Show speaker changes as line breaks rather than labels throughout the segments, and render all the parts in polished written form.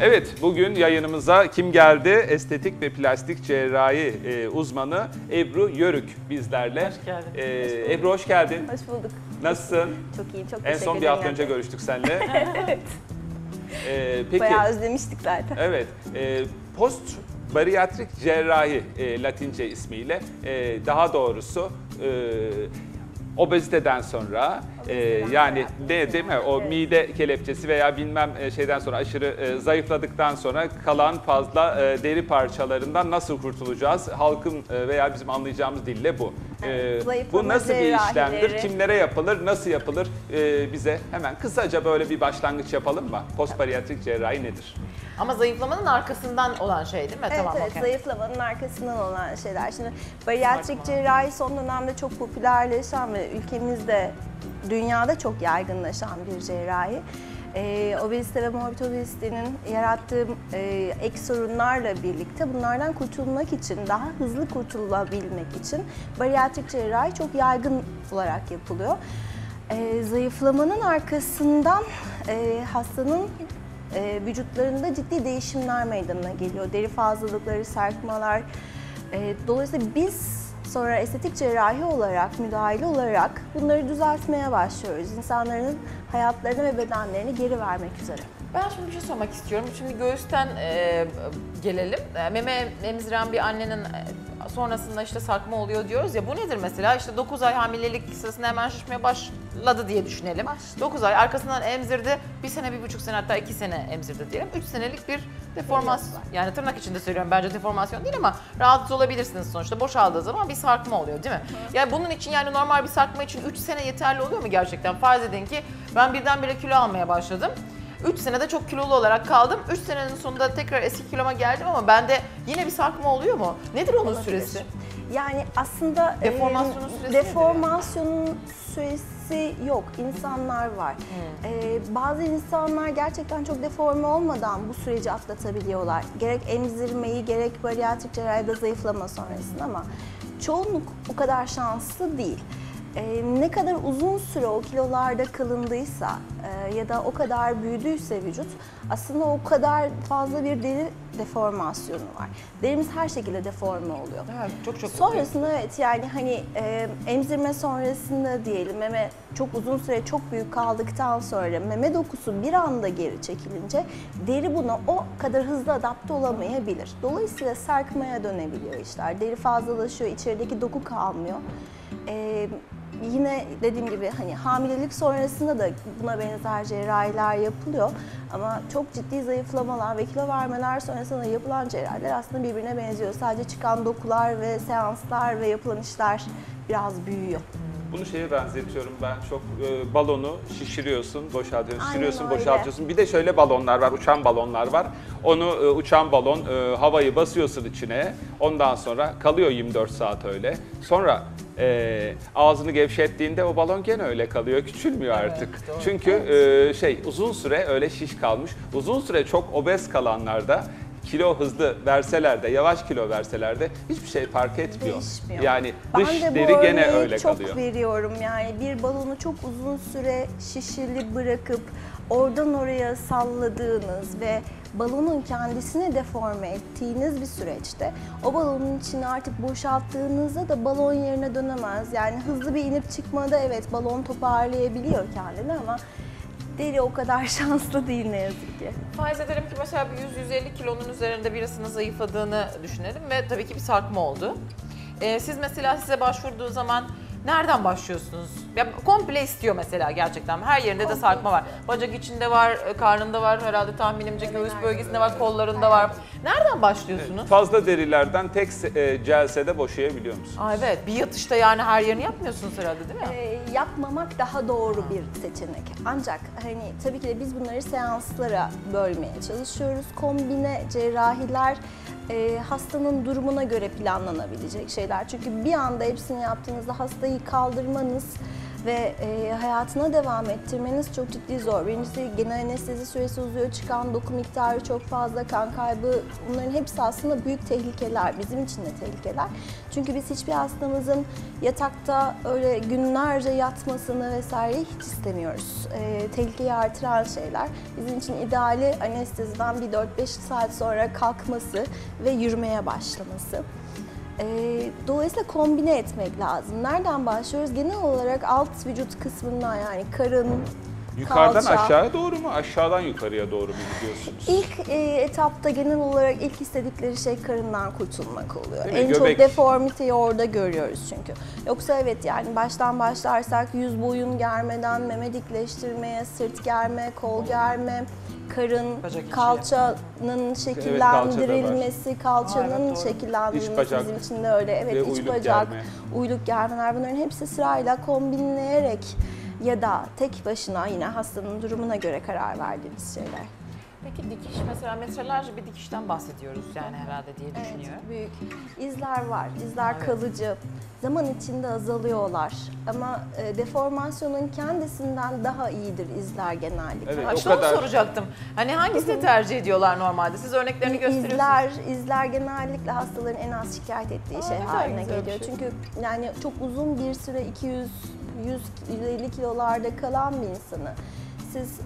Evet, bugün yayınımıza kim geldi? Estetik ve plastik cerrahi uzmanı Ebru Yörük bizlerle.
Hoş geldin.
Ebru hoş geldin.
Hoş bulduk.
Nasılsın?
Çok iyi, çok teşekkür
En
ederim.
son bir hafta önce görüştük seninle.
Evet.
Peki.
Bayağı özlemiştik zaten.
Evet. Post bariyatrik cerrahi Latince ismiyle, daha doğrusu obeziteden sonra yani değil mi o mide kelepçesi veya bilmem şeyden sonra aşırı zayıfladıktan sonra kalan fazla deri parçalarından nasıl kurtulacağız? Halkın veya bizim anlayacağımız dille bu. Bu nasıl bir işlemdir? Kimlere yapılır? Nasıl yapılır? Bize hemen kısaca böyle bir başlangıç yapalım mı? Post bariyatrik cerrahi nedir?
Ama zayıflamanın arkasından olan şey değil mi?
Evet,
Tamam,
evet,
okay.
zayıflamanın arkasından olan şeyler. Şimdi bariyatrik cerrahi son dönemde çok popülerleşen ve ülkemizde, dünyada çok yaygınlaşan bir cerrahi. Obezite ve morbid obezitenin yarattığı ek sorunlarla birlikte bunlardan kurtulmak için, daha hızlı kurtulabilmek için bariyatrik cerrahi çok yaygın olarak yapılıyor. Zayıflamanın arkasından hastanın vücutlarında ciddi değişimler meydana geliyor. Deri fazlalıkları, sarkmalar. Dolayısıyla biz sonra estetik cerrahi olarak, müdahale olarak bunları düzeltmeye başlıyoruz. İnsanların hayatlarını ve bedenlerini geri vermek üzere.
Ben şimdi bir şey sormak istiyorum. Şimdi göğüsten gelelim. Meme emziren bir annenin sonrasında işte sarkma oluyor diyoruz ya. Bu nedir mesela? İşte 9 ay hamilelik sırasında hemen şişmeye başladı diye düşünelim. 9 ay arkasından emzirdi. 1 sene, 1,5 sene hatta 2 sene emzirdi diyelim. 3 senelik bir deformasyon. Yani tırnak içinde söylüyorum, bence deformasyon değil ama rahatsız olabilirsiniz sonuçta. Boşaldığı zaman bir sarkma oluyor değil mi? Yani bunun için, yani normal bir sarkma için 3 sene yeterli oluyor mu gerçekten? Farz edin ki ben birdenbire kilo almaya başladım. 3 senede çok kilolu olarak kaldım. 3 senenin sonunda tekrar eski kiloma geldim ama bende yine bir sarkma oluyor mu? Nedir onun süresi?
Yani aslında
deformasyonun
süresi yok. İnsanlar var. Bazı insanlar gerçekten çok deforme olmadan bu süreci atlatabiliyorlar. Gerek emzirmeyi, gerek bariyatrik cerrahide zayıflama sonrasında, ama çoğunluk o kadar şanslı değil. Ne kadar uzun süre o kilolarda kalındıysa ya da o kadar büyüdüyse vücut, aslında o kadar fazla bir deri deformasyonu var. Derimiz her şekilde deforme oluyor.
Evet, çok
sonrasında evet, yani hani emzirme sonrasında diyelim, meme çok uzun süre çok büyük kaldıktan sonra meme dokusu bir anda geri çekilince deri buna o kadar hızlı adapte olamayabilir. Dolayısıyla sarkmaya dönebiliyor işler. Deri fazlalaşıyor, içerideki doku kalmıyor. Yine dediğim gibi hani hamilelik sonrasında da buna benzer cerrahiler yapılıyor, ama çok ciddi zayıflamalar ve kilo vermeler sonrasında yapılan cerrahiler aslında birbirine benziyor. Sadece çıkan dokular ve seanslar ve yapılan işler biraz büyüyor.
Bunu şeye benzetiyorum ben çok, balonu şişiriyorsun, boşaltıyorsun, şişiriyorsun,
öyle.
boşaltıyorsun. Bir de şöyle balonlar var, uçan balonlar var. Onu uçan balon, havayı basıyorsun içine, ondan sonra kalıyor 24 saat öyle. Sonra ağzını gevşettiğinde o balon gene öyle kalıyor, küçülmüyor artık.
Doğru.
Çünkü uzun süre öyle şiş kalmış. Uzun süre çok obez kalanlarda kilo hızlı verseler de, yavaş kilo verseler de hiçbir şey fark etmiyor.
Değişmiyor.
Yani
Ben
dış
de
deri gene öyle
çok
kalıyor.
veriyorum, yani bir balonu çok uzun süre şişili bırakıp oradan oraya salladığınız ve balonun kendisini deforme ettiğiniz bir süreçte o balonun içini artık boşalttığınızda da balon yerine dönemez. Yani hızlı bir inip çıkmada evet balon toparlayabiliyor kendini, ama deri o kadar şanslı değil ne yazık ki.
Farz edelim ki mesela bir 100-150 kilonun üzerinde birisinin zayıfladığını düşünelim ve tabii ki bir sarkma oldu. Siz mesela, size başvurduğu zaman nereden başlıyorsunuz? Ya komple istiyor mesela gerçekten. Her yerinde de sarkma var. Bacak içinde var, karnında var, herhalde tahminimce göğüs bölgesinde var, kollarında var. Nereden başlıyorsunuz?
Fazla derilerden tek celsede boşayabiliyor musun?
Aa, evet, bir yatışta yani her yerini yapmıyorsunuz herhalde değil mi?
Yapmamak daha doğru bir seçenek. Ancak hani tabii ki de biz bunları seanslara bölmeye çalışıyoruz. Kombine cerrahiler hastanın durumuna göre planlanabilecek şeyler. Çünkü bir anda hepsini yaptığınızda hastayı kaldırmanız ve hayatına devam ettirmeniz çok ciddi zor. Birincisi genel anestezi süresi uzuyor, çıkan doku miktarı çok fazla, kan kaybı, bunların hepsi aslında büyük tehlikeler, bizim için de tehlikeler. Çünkü biz hiçbir hastamızın yatakta öyle günlerce yatmasını vesaire hiç istemiyoruz. Tehlikeyi artıran şeyler. Bizim için ideali anesteziden bir 4-5 saat sonra kalkması ve yürümeye başlaması. Dolayısıyla kombine etmek lazım. Nereden başlıyoruz? Genel olarak alt vücut kısmından, yani karın,
Yukarıdan
kalça.
aşağıya doğru mu, aşağıdan yukarıya doğru mu gidiyorsunuz?
İlk etapta genel olarak ilk istedikleri şey karından kurtulmak oluyor.
Değil mi?
En
Göbek.
çok deformiteyi orada görüyoruz çünkü. Yoksa evet, yani baştan başlarsak yüz boyun germeden meme dikleştirmeye, sırt germe, kol germe, karın,
Bacak içi.
kalçanın şekillendirilmesi,
Aa,
kalçanın
evet, doğru.
şekillendirilmesi
İç bacak
bizim için de öyle. Evet,
ve
iç
uyluk
bacak,
germe.
uyluk germeler, bunların hepsi sırayla kombinleyerek ya da tek başına yine hastanın durumuna göre karar verdiğimiz şeyler.
Peki dikiş, mesela metrelerce bir dikişten bahsediyoruz yani herhalde diye düşünüyorum.
Evet, büyük izler var. İzler
Evet.
kalıcı. Zaman içinde azalıyorlar. Ama deformasyonun kendisinden daha iyidir izler genellikle.
Evet,
Ha,
o
işte onu
kadar.
soracaktım. Hani hangisini tercih ediyorlar normalde? Siz örneklerini gösteriyorsunuz.
İzler genellikle hastaların en az şikayet ettiği şey
ne kadar
haline
güzel bir
geliyor.
şey.
Çünkü yani çok uzun bir süre 150 kilolarda kalan bir insanı siz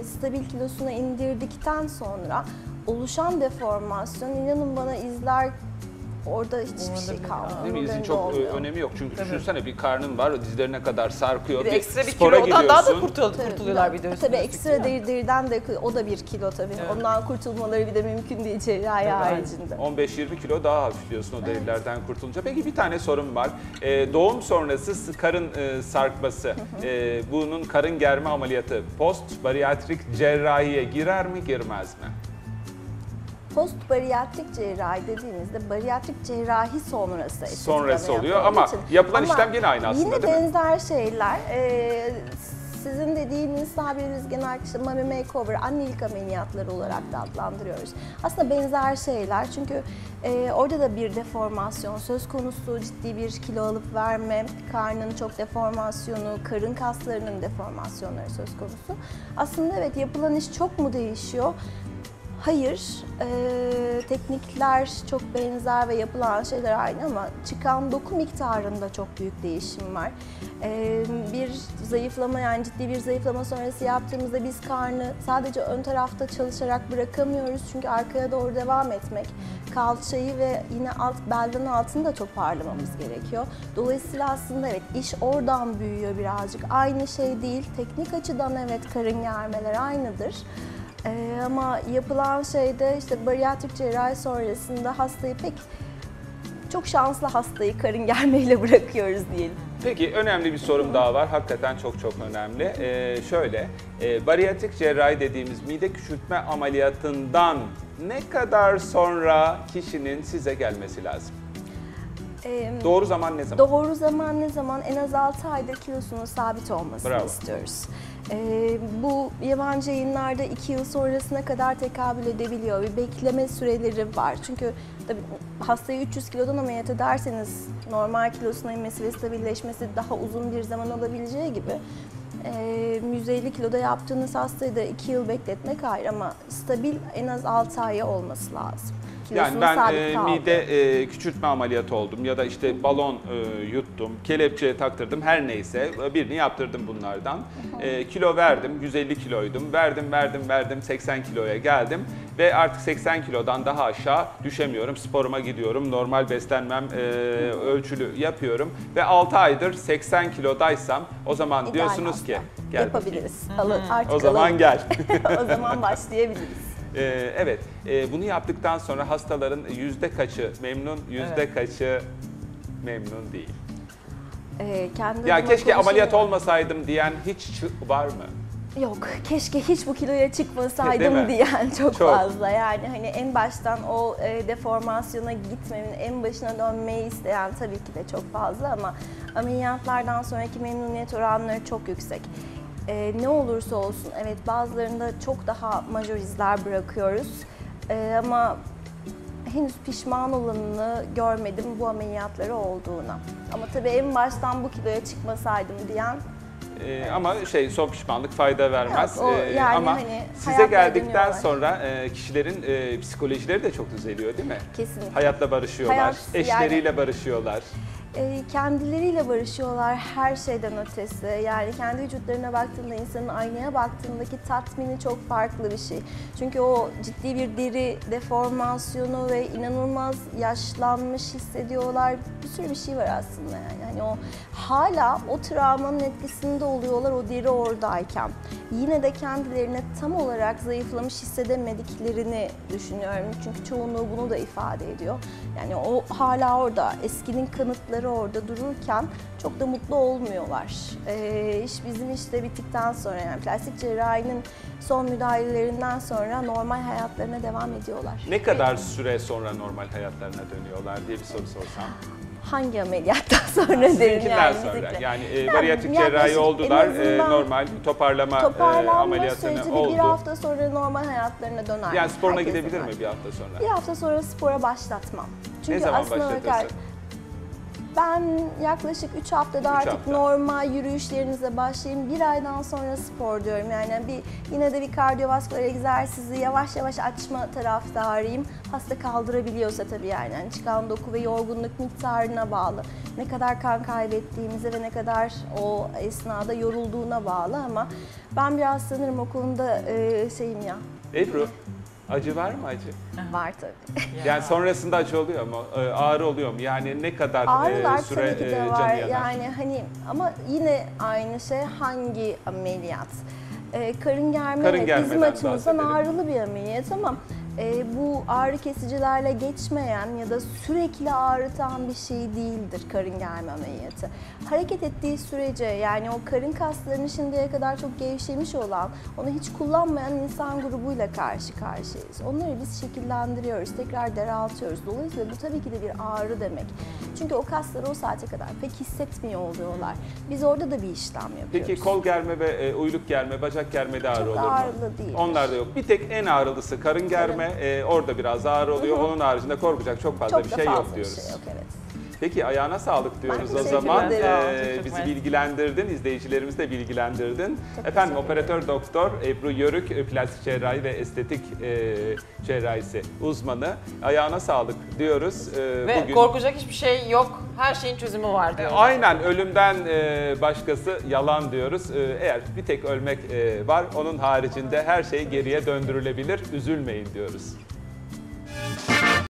stabil kilosuna indirdikten sonra oluşan deformasyon, inanın bana, izler orada hiçbir şey kalmıyor.
Değil mi? İzin
Umurlarında
çok
olmuyor.
önemi yok. Çünkü düşünsene bir karnın var, dizlerine kadar sarkıyor.
Bir de ekstra bir
spora
kilodan daha da
gidiyorsun.
kurtuluyorlar bir de üstüne.
Tabii ekstra deriden de o da bir kilo tabii.
Evet.
Ondan kurtulmaları bir de mümkün değil cerrahi haricinde.
15-20 kilo daha hafifliyorsun o derilerden kurtulunca. Peki bir tane sorum var. Doğum sonrası karın sarkması, bunun karın germe ameliyatı post bariyatrik cerrahiye girer mi, girmez mi?
Post bariyatrik cerrahi dediğimizde bariyatrik cerrahi sonrası estetik
Sonrası
ameliyat
oluyor
olduğu
ama
için.
yapılan işlem yine aynı aslında,
yine
değil mi?
benzer şeyler. Sizin dediğiniz tabiri biz genellikle işte mummy makeover, annelik ameliyatları olarak da adlandırıyoruz. Aslında benzer şeyler çünkü orada da bir deformasyon söz konusu, ciddi bir kilo alıp verme, karnın çok deformasyonu, karın kaslarının deformasyonları söz konusu. Aslında evet, yapılan iş çok mu değişiyor? Hayır, teknikler çok benzer ve yapılan şeyler aynı ama çıkan doku miktarında çok büyük değişim var. Bir zayıflama, yani ciddi bir zayıflama sonrası yaptığımızda biz karnı sadece ön tarafta çalışarak bırakamıyoruz çünkü arkaya doğru devam etmek, kalçayı ve yine belden altını da toparlamamız gerekiyor. Dolayısıyla aslında evet, iş oradan büyüyor birazcık. Aynı şey değil, teknik açıdan evet karın germeler aynıdır. Ama yapılan şeyde işte bariyatrik cerrahi sonrasında hastayı çok şanslı hastayı karın germeyle bırakıyoruz diyelim.
Peki önemli bir sorum daha var. Hakikaten çok önemli. Bariyatrik cerrahi dediğimiz mide küçültme ameliyatından ne kadar sonra kişinin size gelmesi lazım? Doğru zaman ne zaman?
Doğru zaman ne zaman? En az 6 ayda kilosunun sabit olmasını
Bravo.
istiyoruz. Bu yabancı yayınlarda 2 yıl sonrasına kadar tekabül edebiliyor. Bir bekleme süreleri var. Çünkü tabii hastayı 300 kilodan ameliyat ederseniz normal kilosuna inmesi ve stabilleşmesi daha uzun bir zaman alabileceği gibi 150 kiloda yaptığınız hastayı da 2 yıl bekletmek ayrı ama stabil en az 6 aya olması lazım.
Yani
Kilosunun
ben
sabit kaldığı.
mide küçültme ameliyatı oldum ya da işte balon yuttum, kelepçeye taktırdım, her neyse birini yaptırdım bunlardan. Kilo verdim, 150 kiloydum, verdim 80 kiloya geldim ve artık 80 kilodan daha aşağı düşemiyorum. Sporuma gidiyorum, normal beslenmem ölçülü yapıyorum ve 6 aydır 80 kilodaysam o zaman
İdeal
diyorsunuz
hasta.
ki gel
yapabiliriz. Artık
o zaman
alalım.
gel.
O zaman başlayabiliriz.
Evet, bunu yaptıktan sonra hastaların yüzde kaçı memnun, yüzde kaçı memnun değil?
Kendi
Ya
adıma
keşke
konuşayım
ameliyat
mı?
olmasaydım diyen hiç var mı?
Yok, keşke hiç bu kiloya
Değil
çıkmasaydım
mi?
diyen çok
Çok.
fazla. Yani hani en baştan o deformasyona gitmemin, en başına dönmeyi isteyen tabii ki de çok fazla ama ameliyatlardan sonraki memnuniyet oranları çok yüksek. Ne olursa olsun evet, bazılarında çok daha majör izler bırakıyoruz ama henüz pişman olanını görmedim bu ameliyatları olduğuna. Ama tabii en baştan bu kiloya çıkmasaydım diyen
Ama son pişmanlık fayda vermez.
Yok, o yani
ama
hani
size
hayatla
geldikten
dönüyorlar.
sonra kişilerin psikolojileri de çok düzeliyor değil mi?
Kesinlikle.
Hayatla barışıyorlar,
Hayat,
eşleriyle barışıyorlar.
Kendileriyle barışıyorlar her şeyden ötesi. Yani kendi vücutlarına baktığında, insanın aynaya baktığındaki tatmini çok farklı bir şey. Çünkü o ciddi bir deri deformasyonu ve inanılmaz yaşlanmış hissediyorlar. Bir sürü bir şey var aslında yani. Hani o hala o travmanın etkisinde oluyorlar o deri oradayken. Yine de kendilerini tam olarak zayıflamış hissedemediklerini düşünüyorum. Çünkü çoğunluğu bunu da ifade ediyor. Yani o hala orada, eskinin kanıtları orada dururken çok da mutlu olmuyorlar. İş bizim işte bittikten sonra, yani plastik cerrahinin son müdahalelerinden sonra normal hayatlarına devam ediyorlar.
Ne kadar süre sonra normal hayatlarına dönüyorlar diye bir soru sorsam?
Hangi ameliyattan sonra derim
Sizinkinden
yani.
sonra.
fizikle.
Yani bariyatrik
yaklaşık
cerrahi oldular,
en azından
normal toparlama
Toparlanma
ameliyatını
süreci
oldu.
bir hafta sonra normal hayatlarına döner.
Yani sporuna
Herkesin
gidebilir
var.
mi bir hafta sonra?
Bir hafta sonra spora başlatmam. Çünkü
Ne zaman
aslına
başlatırsın?
bakar, ben yaklaşık 3 haftada
Üç
artık
hafta.
normal yürüyüşlerinize başlayayım. Bir aydan sonra spor diyorum. Yani yine de bir kardiyovasküler egzersizi yavaş yavaş açma taraftarıyım. Hasta kaldırabiliyorsa tabii yani. Yani çıkan doku ve yorgunluk miktarına bağlı. Ne kadar kan kaybettiğimize ve ne kadar o esnada yorulduğuna bağlı ama ben biraz sanırım o konuda şeyim ya.
Ebru, acı var mı acı?
Var tabii.
Yani sonrasında acı oluyor mu? Ağrı oluyor mu? Yani ne kadar
Ağrılar
süre
tabii ki de
canı
var.
yanar?
Yani hani ama yine aynı şey hangi ameliyat? Karın germe
Karın
evet,
germeden
bizim açımızdan
bahsedelim.
ağrılı bir ameliyat ama bu ağrı kesicilerle geçmeyen ya da sürekli ağrıtan bir şey değildir karın germe ameliyatı. Hareket ettiği sürece, yani o karın kaslarının şimdiye kadar çok gevşemiş olan, onu hiç kullanmayan insan grubuyla karşı karşıyayız. Onları biz şekillendiriyoruz, tekrar daraltıyoruz. Dolayısıyla bu tabii ki de bir ağrı demek. Çünkü o kasları o saate kadar pek hissetmiyor oluyorlar. Biz orada da bir işlem yapıyoruz.
Peki kol germe ve uyluk germe, bacak germede ağrı
Çok
olur mu?
ağrılı değil.
Onlar da yok. Bir tek en ağrılısı karın germe. Orada biraz ağrı oluyor. Onun haricinde korkacak çok fazla
Çok
bir
da
şey
fazla
yok diyoruz.
bir şey yok, evet.
Peki ayağına sağlık diyoruz o
teşekkür
zaman.
ederim.
Çok
Bizi
mersi.
bilgilendirdin, izleyicilerimizi de bilgilendirdin.
Çok
Efendim
teşekkür
operatör doktor Ebru Yörük, plastik cerrahi ve estetik cerrahisi uzmanı. Ayağına sağlık diyoruz.
Ve
Bugün
korkacak hiçbir şey yok. Her şeyin çözümü var diyoruz.
aynen ölümden başkası yalan diyoruz. Eğer bir tek ölmek var, onun haricinde her şey geriye döndürülebilir. Üzülmeyin diyoruz.